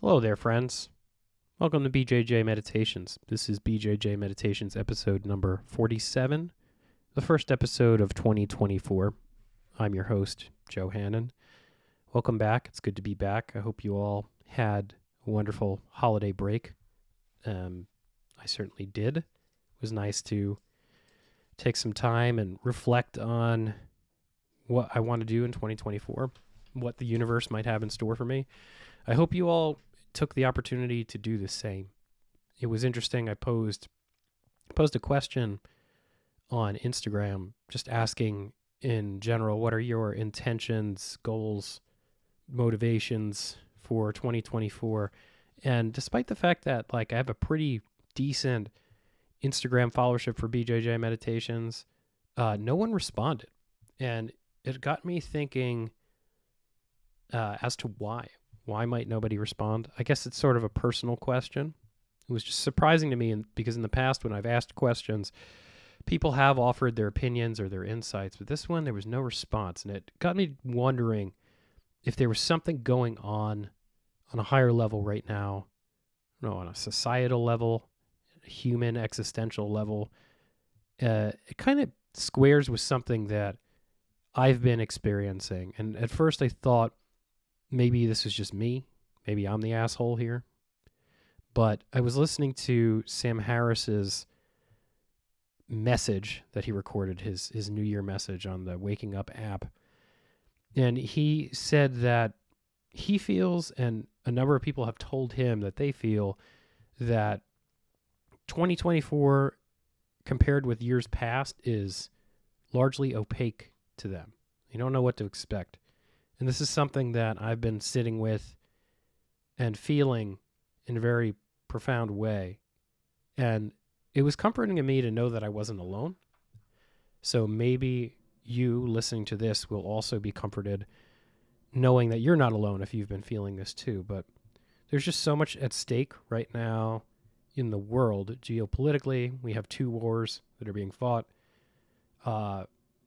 Hello there, friends. Welcome to BJJ Meditations. This is BJJ Meditations episode number 47, the first episode of 2024. I'm your host, Joe Hannon. Welcome back. It's good to be back. I hope you all had a wonderful holiday break. I certainly did. It was nice to take some time and reflect on what I want to do in 2024, what the universe might have in store for me. I hope you all took the opportunity to do the same. It was interesting. I posed a question on Instagram just asking in general, what are your intentions, goals, motivations for 2024? And despite the fact that I have a pretty decent Instagram followership for BJJ Meditations, no one responded. And it got me thinking as to why. Why might nobody respond? I guess it's sort of a personal question. It was just surprising to me because in the past when I've asked questions, people have offered their opinions or their insights, but this one there was no response. And it got me wondering if there was something going on a higher level right now, on a societal level, a human existential level. It kind of squares with something that I've been experiencing. And at first I thought, maybe this is just me. Maybe I'm the asshole here. But I was listening to Sam Harris's message that he recorded, his New Year message on the Waking Up app. And he said that he feels, and a number of people have told him that they feel, that 2024 compared with years past is largely opaque to them. You don't know what to expect. And this is something that I've been sitting with and feeling in a very profound way. And it was comforting to me to know that I wasn't alone. So maybe you listening to this will also be comforted knowing that you're not alone if you've been feeling this too. But there's just so much at stake right now in the world. Geopolitically, we have two wars that are being fought.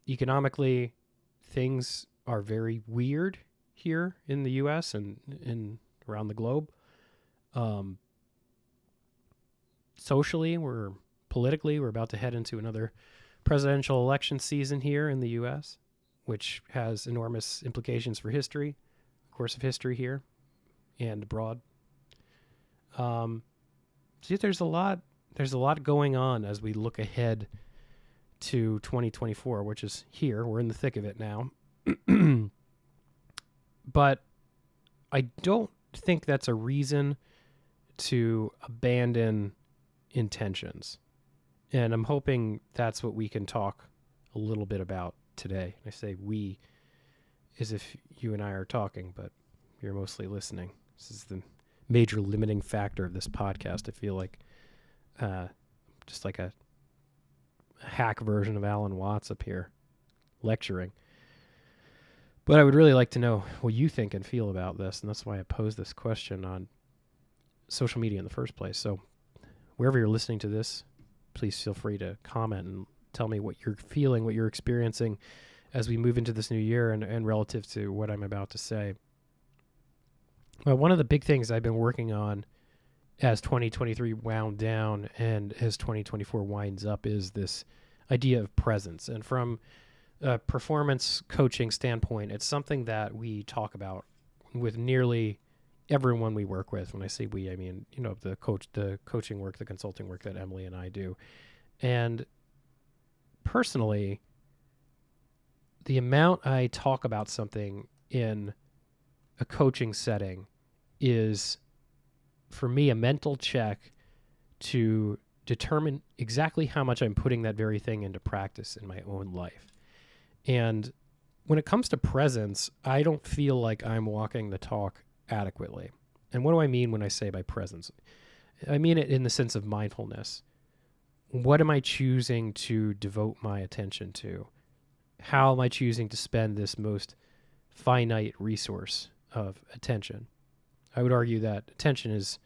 Economically, things are very weird here in the U.S. and around the globe. Socially, politically, we're about to head into another presidential election season here in the U.S., which has enormous implications for history, course of history here and abroad. So there's a lot going on as we look ahead to 2024, which is here. We're in the thick of it now. But I don't think that's a reason to abandon intentions. And I'm hoping that's what we can talk a little bit about today. I say we as if you and I are talking, but you're mostly listening. This is the major limiting factor of this podcast. I feel like just like a hack version of Alan Watts up here lecturing. But I would really like to know what you think and feel about this, and that's why I posed this question on social media in the first place. So wherever you're listening to this, please feel free to comment and tell me what you're feeling, what you're experiencing as we move into this new year and relative to what I'm about to say. Well, one of the big things I've been working on as 2023 wound down and as 2024 winds up is this idea of presence. And from a performance coaching standpoint, it's something that we talk about with nearly everyone we work with. When I say we, I mean, the coaching work, the consulting work that Emily and I do. And personally, the amount I talk about something in a coaching setting is, for me, a mental check to determine exactly how much I'm putting that very thing into practice in my own life. And when it comes to presence, I don't feel like I'm walking the talk adequately. And what do I mean when I say by presence? I mean it in the sense of mindfulness. What am I choosing to devote my attention to? How am I choosing to spend this most finite resource of attention? I would argue that attention is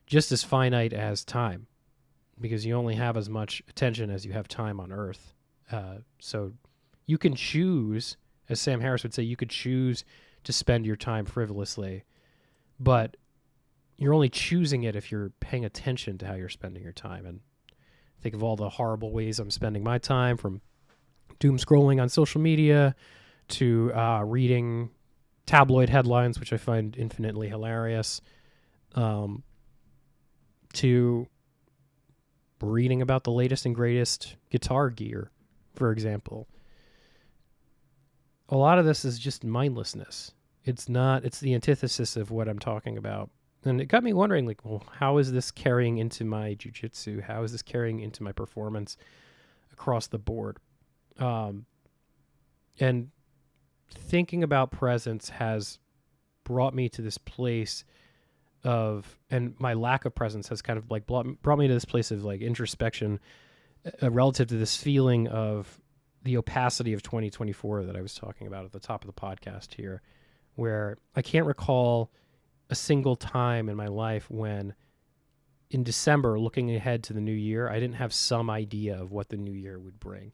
just as finite as time, because you only have as much attention as you have time on Earth. So you can choose, as Sam Harris would say, you could choose to spend your time frivolously, but you're only choosing it if you're paying attention to how you're spending your time. And think of all the horrible ways I'm spending my time, from doom scrolling on social media to reading tabloid headlines, which I find infinitely hilarious, to reading about the latest and greatest guitar gear, for example. A lot of this is just mindlessness. It's the antithesis of what I'm talking about. And it got me wondering, like, well, how is this carrying into my jiu-jitsu? How is this carrying into my performance across the board? And thinking about presence has brought me to this place of, and my lack of presence has kind of like brought me to this place of like introspection relative to this feeling of the opacity of 2024 that I was talking about at the top of the podcast here, where I can't recall a single time in my life when in December, looking ahead to the new year, I didn't have some idea of what the new year would bring.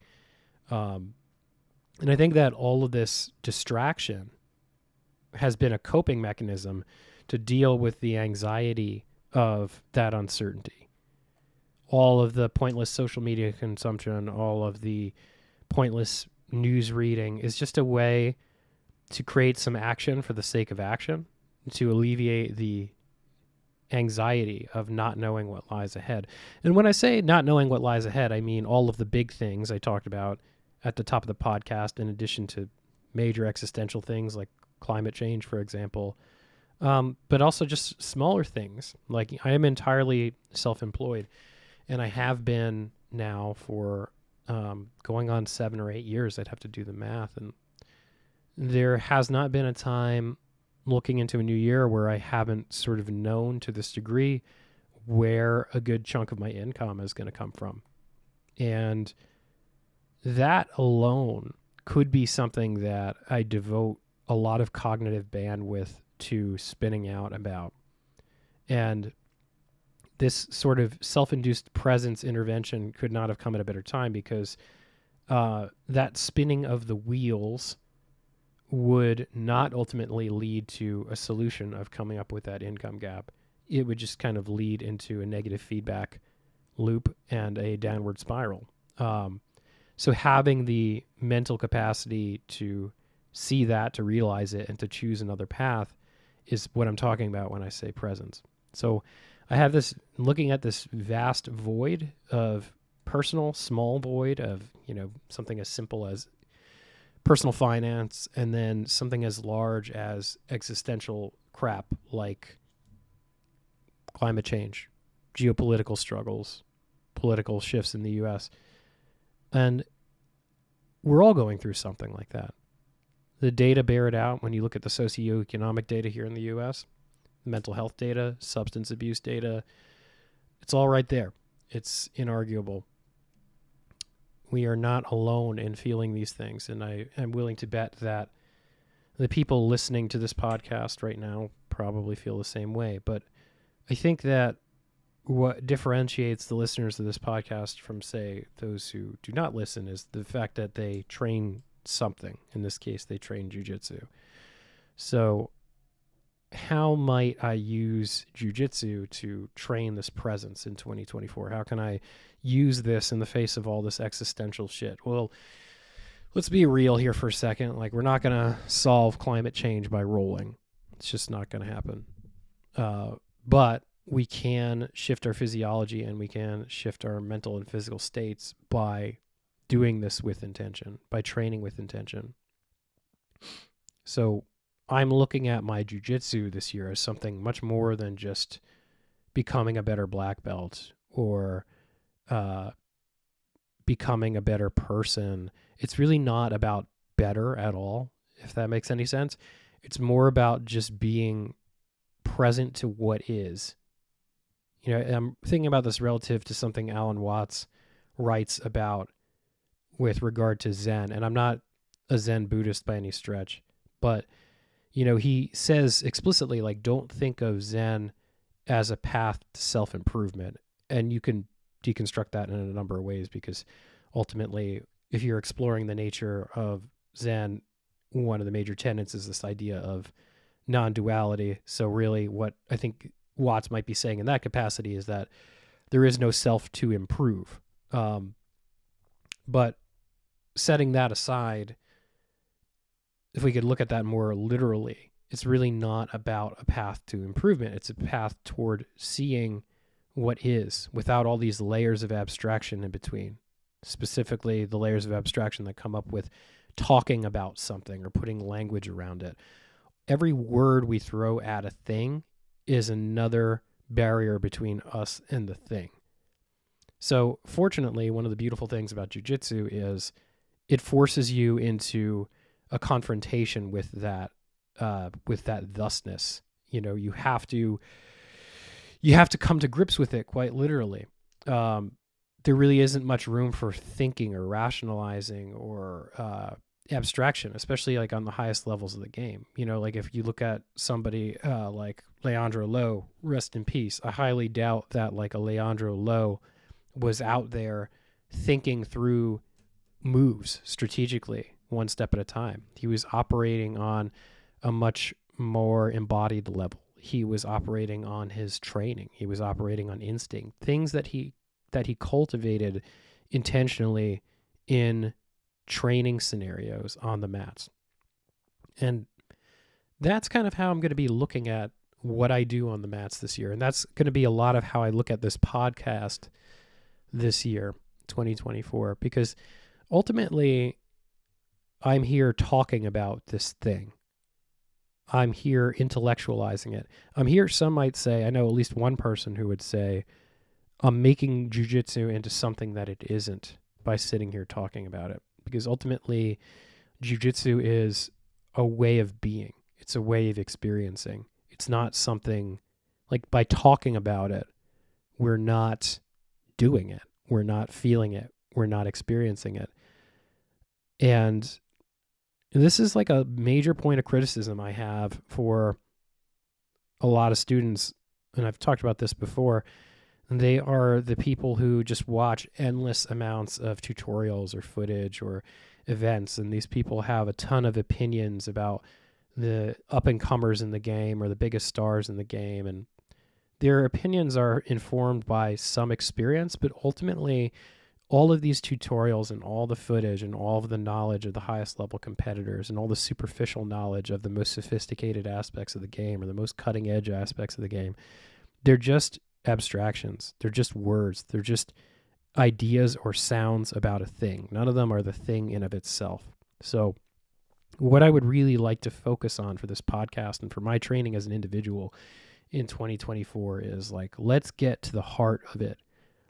And I think that all of this distraction has been a coping mechanism to deal with the anxiety of that uncertainty. All of the pointless social media consumption, all of the pointless news reading is just a way to create some action for the sake of action, to alleviate the anxiety of not knowing what lies ahead. And when I say not knowing what lies ahead, I mean all of the big things I talked about at the top of the podcast, in addition to major existential things like climate change, for example, but also just smaller things. Like, I am entirely self-employed, and I have been now for going on 7 or 8 years. I'd have to do the math. And there has not been a time looking into a new year where I haven't sort of known to this degree where a good chunk of my income is going to come from. And that alone could be something that I devote a lot of cognitive bandwidth to spinning out about. And this sort of self-induced presence intervention could not have come at a better time, because that spinning of the wheels would not ultimately lead to a solution of coming up with that income gap. It would just kind of lead into a negative feedback loop and a downward spiral. So having the mental capacity to see that, to realize it, and to choose another path is what I'm talking about when I say presence. So I have this, looking at this vast void of personal, small void of, something as simple as personal finance, and then something as large as existential crap like climate change, geopolitical struggles, political shifts in the U.S. And we're all going through something like that. The data bear it out when you look at the socioeconomic data here in the U.S., mental health data, substance abuse data. It's all right there. It's inarguable. We are not alone in feeling these things, and I am willing to bet that the people listening to this podcast right now probably feel the same way. But I think that what differentiates the listeners of this podcast from, say, those who do not listen is the fact that they train something. In this case, they train jiu-jitsu. So how might I use jiu-jitsu to train this presence in 2024? How can I use this in the face of all this existential shit? Well, let's be real here for a second. Like, we're not going to solve climate change by rolling. It's just not going to happen. But we can shift our physiology, and we can shift our mental and physical states by doing this with intention, by training with intention. So I'm looking at my jiu-jitsu this year as something much more than just becoming a better black belt or becoming a better person. It's really not about better at all, if that makes any sense. It's more about just being present to what is. I'm thinking about this relative to something Alan Watts writes about with regard to Zen. And I'm not a Zen Buddhist by any stretch, but he says explicitly, like, don't think of Zen as a path to self-improvement. And you can deconstruct that in a number of ways, because ultimately, if you're exploring the nature of Zen, one of the major tenets is this idea of non-duality. So really what I think Watts might be saying in that capacity is that there is no self to improve. But setting that aside, if we could look at that more literally, it's really not about a path to improvement. It's a path toward seeing what is without all these layers of abstraction in between, specifically the layers of abstraction that come up with talking about something or putting language around it. Every word we throw at a thing is another barrier between us and the thing. So fortunately, one of the beautiful things about jiu-jitsu is it forces you into a confrontation with that thusness. You know, you have to come to grips with it quite literally. There really isn't much room for thinking or rationalizing or abstraction, especially like on the highest levels of the game. You know, like if you look at somebody like Leandro Lo, rest in peace, I highly doubt that like a Leandro Lo was out there thinking through moves strategically one step at a time. He was operating on a much more embodied level. He was operating on his training. He was operating on instinct, things that he cultivated intentionally in training scenarios on the mats. And that's kind of how I'm going to be looking at what I do on the mats this year. And that's going to be a lot of how I look at this podcast this year, 2024, because ultimately I'm here talking about this thing. I'm here intellectualizing it. I'm here, some might say, I know at least one person who would say, I'm making jiu-jitsu into something that it isn't by sitting here talking about it. Because ultimately, jiu-jitsu is a way of being. It's a way of experiencing. It's not something, like by talking about it, we're not doing it. We're not feeling it. We're not experiencing it. And this is like a major point of criticism I have for a lot of students, and I've talked about this before. They are the people who just watch endless amounts of tutorials or footage or events, and these people have a ton of opinions about the up-and-comers in the game or the biggest stars in the game, and their opinions are informed by some experience, but ultimately all of these tutorials and all the footage and all of the knowledge of the highest level competitors and all the superficial knowledge of the most sophisticated aspects of the game or the most cutting edge aspects of the game, they're just abstractions. They're just words. They're just ideas or sounds about a thing. None of them are the thing in of itself. So what I would really like to focus on for this podcast and for my training as an individual in 2024 is like, let's get to the heart of it.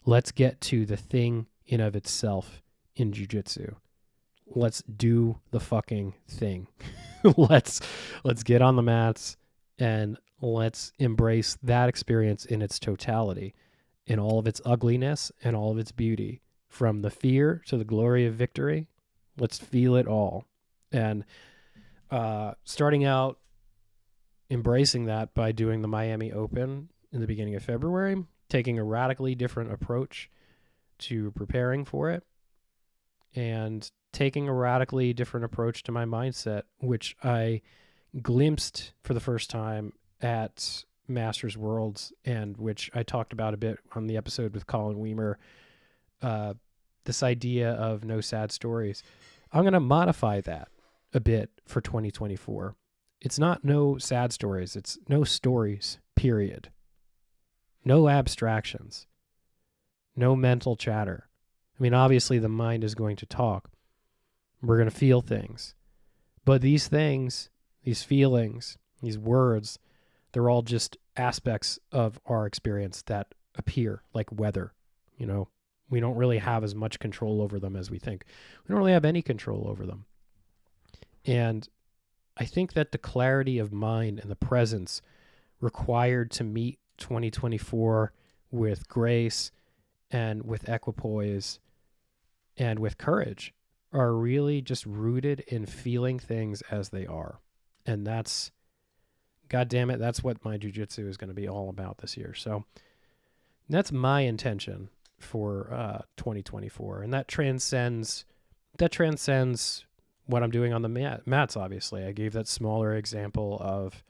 Let's get to the thing in of itself in jiu-jitsu. Let's do the fucking thing. Let's get on the mats and let's embrace that experience in its totality, in all of its ugliness and all of its beauty, from the fear to the glory of victory. Let's feel it all. And starting out embracing that by doing the Miami Open in the beginning of February, taking a radically different approach to preparing for it, and taking a radically different approach to my mindset, which I glimpsed for the first time at Masters Worlds, and which I talked about a bit on the episode with Colin Weimer, this idea of no sad stories. I'm going to modify that a bit for 2024. It's not no sad stories. It's no stories, period. No abstractions. No mental chatter. I mean, obviously the mind is going to talk. We're going to feel things. But these things, these feelings, these words, they're all just aspects of our experience that appear like weather. You know, we don't really have as much control over them as we think. We don't really have any control over them. And I think that the clarity of mind and the presence required to meet 2024 with grace and with equipoise and with courage are really just rooted in feeling things as they are. And that's, God damn it, that's what my jiu-jitsu is going to be all about this year. So that's my intention for 2024. And that transcends what I'm doing on the mats, obviously. I gave that smaller example of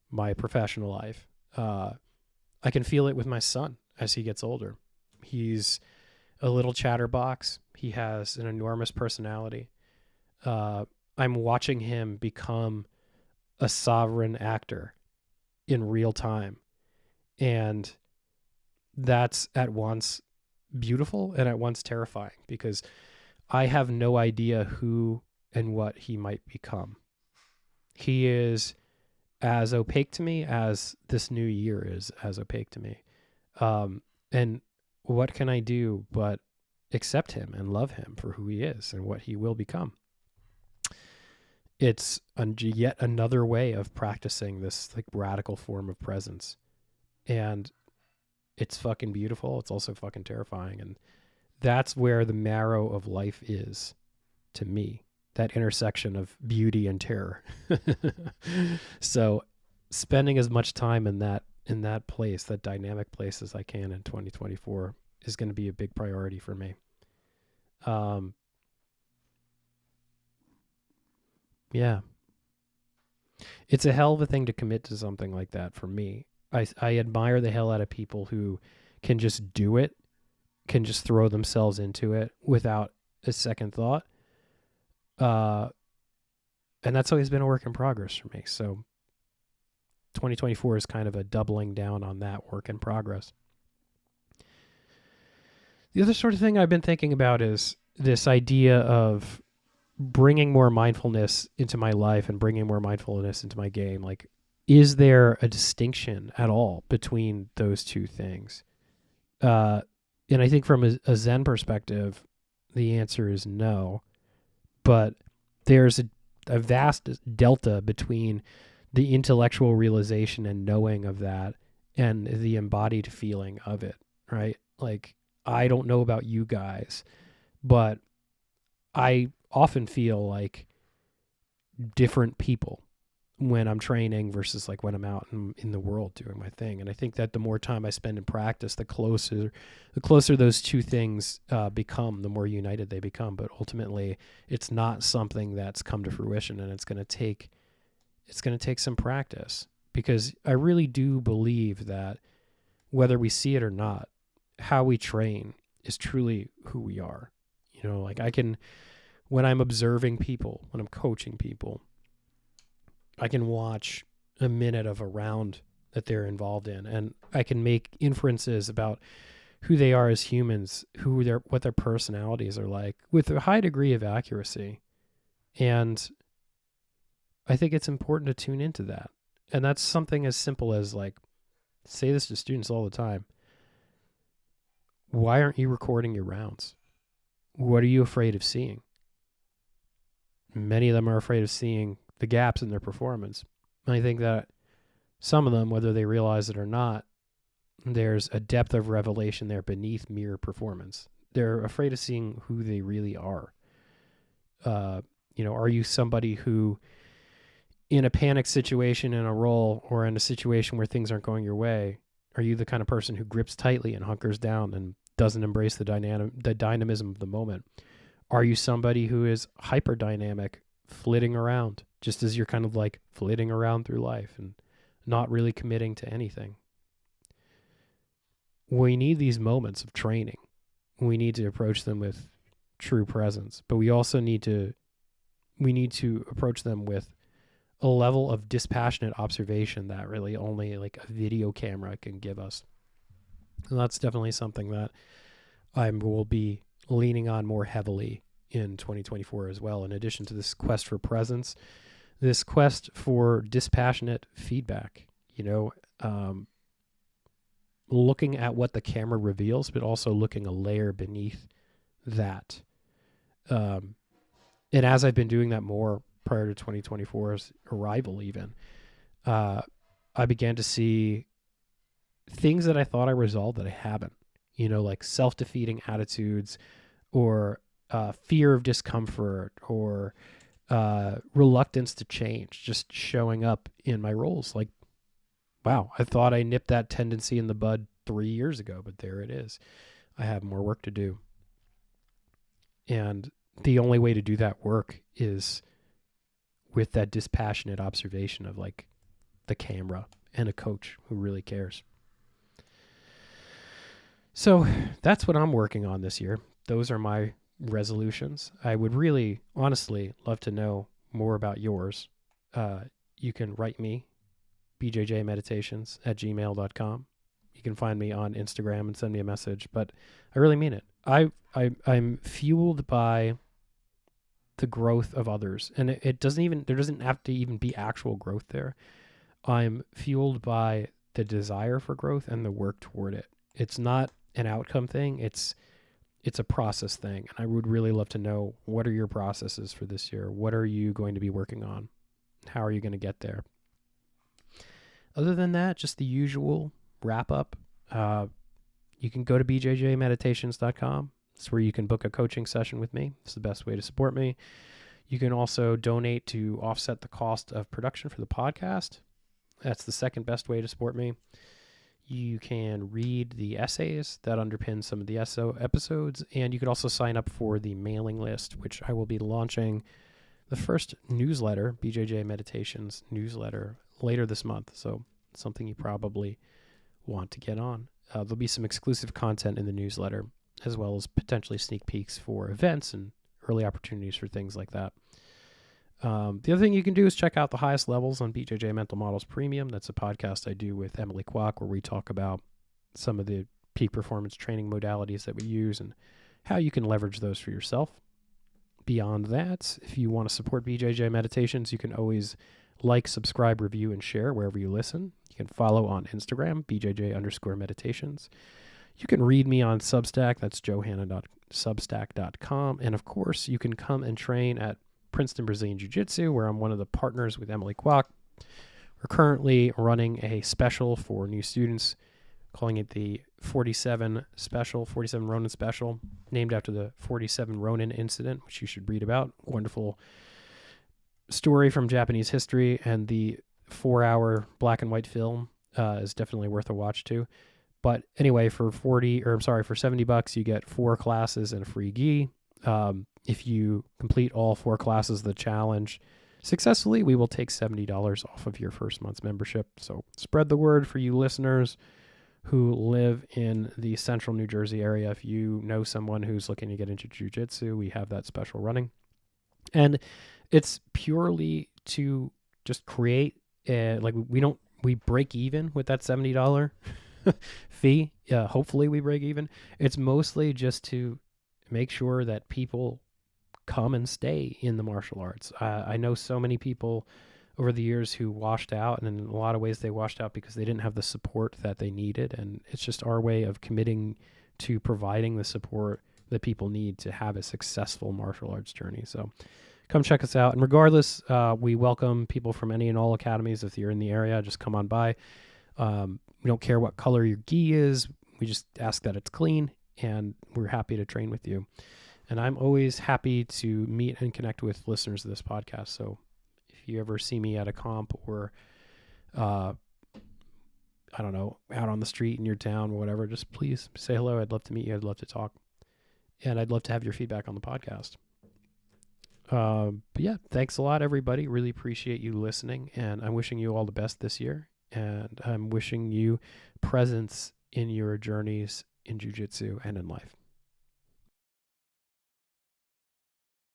my professional life. I can feel it with my son as he gets older. He's a little chatterbox. He has an enormous personality. I'm watching him become a sovereign actor in real time. And that's at once beautiful and at once terrifying, because I have no idea who and what he might become. He is as opaque to me as this new year is as opaque to me. And what can I do but accept him and love him for who he is and what he will become? It's yet another way of practicing this like radical form of presence. And it's fucking beautiful. It's also fucking terrifying. And that's where the marrow of life is to me, that intersection of beauty and terror. So spending as much time in that place, that dynamic place, as I can in 2024 is going to be a big priority for me. Yeah. It's a hell of a thing to commit to something like that for me. I admire the hell out of people who can just do it, can just throw themselves into it without a second thought. And that's always been a work in progress for me. So 2024 is kind of a doubling down on that work in progress. The other sort of thing I've been thinking about is this idea of bringing more mindfulness into my life and bringing more mindfulness into my game. Like, is there a distinction at all between those two things? And I think from a Zen perspective, the answer is no. But there's a vast delta between the intellectual realization and knowing of that and the embodied feeling of it, right? Like, I don't know about you guys, but I often feel like different people when I'm training versus like when I'm out in the world doing my thing. And I think that the more time I spend in practice, the closer those two things become, the more united they become. But ultimately, it's not something that's come to fruition, and it's going to take some practice, because I really do believe that whether we see it or not, how we train is truly who we are. You know, like when I'm observing people, when I'm coaching people, I can watch a minute of a round that they're involved in, and I can make inferences about who they are as humans, what their personalities are like, with a high degree of accuracy. And I think it's important to tune into that. And that's something as simple as, like, say this to students all the time. Why aren't you recording your rounds? What are you afraid of seeing? Many of them are afraid of seeing the gaps in their performance. And I think that some of them, whether they realize it or not, there's a depth of revelation there beneath mere performance. They're afraid of seeing who they really are. Are you somebody who, in a panic situation, in a role, or in a situation where things aren't going your way, are you the kind of person who grips tightly and hunkers down and doesn't embrace the dynamism of the moment? Are you somebody who is hyper dynamic, flitting around, just as you're kind of like flitting around through life and not really committing to anything? We need these moments of training. We need to approach them with true presence, but we also need to approach them with a level of dispassionate observation that really only like a video camera can give us. And that's definitely something that I will be leaning on more heavily in 2024 as well. In addition to this quest for presence, this quest for dispassionate feedback, looking at what the camera reveals, but also looking a layer beneath that. And as I've been doing that more prior to 2024's arrival even, I began to see things that I thought I resolved that I haven't, like self-defeating attitudes, or fear of discomfort, or reluctance to change, just showing up in my roles. Like, wow, I thought I nipped that tendency in the bud 3 years ago, but there it is. I have more work to do. And the only way to do that work is with that dispassionate observation of like the camera and a coach who really cares. So that's what I'm working on this year. Those are my resolutions. I would really, honestly, love to know more about yours. You can write me, bjjmeditations@gmail.com. You can find me on Instagram and send me a message, but I really mean it. I'm fueled by the growth of others, and it doesn't even, there doesn't have to even be actual growth there. I'm fueled by the desire for growth and the work toward it. It's not an outcome thing. It's a process thing. And I would really love to know, what are your processes for this year? What are you going to be working on? How are you going to get there? Other than that, just the usual wrap up. You can go to bjjmeditations.com. It's where you can book a coaching session with me. It's the best way to support me. You can also donate to offset the cost of production for the podcast. That's the second best way to support me. You can read the essays that underpin some of the episodes, and you could also sign up for the mailing list, which I will be launching the first newsletter, BJJ Meditations newsletter, later this month. So something you probably want to get on. There'll be some exclusive content in the newsletter, as well as potentially sneak peeks for events and early opportunities for things like that. The other thing you can do is check out The Highest Levels on BJJ Mental Models Premium. That's a podcast I do with Emily Kwok, where we talk about some of the peak performance training modalities that we use and how you can leverage those for yourself. Beyond that, if you want to support BJJ Meditations, you can always like, subscribe, review, and share wherever you listen. You can follow on Instagram, BJJ_meditations. You can read me on Substack. That's johanna.substack.com. And of course, you can come and train at Princeton Brazilian Jiu Jitsu, where I'm one of the partners with Emily Kwok. We're currently running a special for new students, calling it the 47 Ronin special, named after the 47 Ronin incident, which you should read about. Wonderful story from Japanese history, and the 4-hour black and white film is definitely worth a watch too. But anyway, for $70, you get 4 classes and a free gi. If you complete all 4 classes of the challenge successfully, we will take $70 off of your first month's membership. So spread the word for you listeners who live in the central New Jersey area. If you know someone who's looking to get into jiu-jitsu, we have that special running. And it's purely to just create, we break even with that $70 fee. Hopefully we break even. It's mostly just to make sure that people come and stay in the martial arts. I know so many people over the years who washed out, and in a lot of ways they washed out because they didn't have the support that they needed. And it's just our way of committing to providing the support that people need to have a successful martial arts journey. So come check us out. And regardless, we welcome people from any and all academies. If you're in the area, just come on by. We don't care what color your gi is. We just ask that it's clean, and we're happy to train with you. And I'm always happy to meet and connect with listeners of this podcast. So if you ever see me at a comp or, I don't know, out on the street in your town or whatever, just please say hello. I'd love to meet you. I'd love to talk. And I'd love to have your feedback on the podcast. But yeah, thanks a lot, everybody. Really appreciate you listening. And I'm wishing you all the best this year. And I'm wishing you presence in your journeys in jiu-jitsu and in life.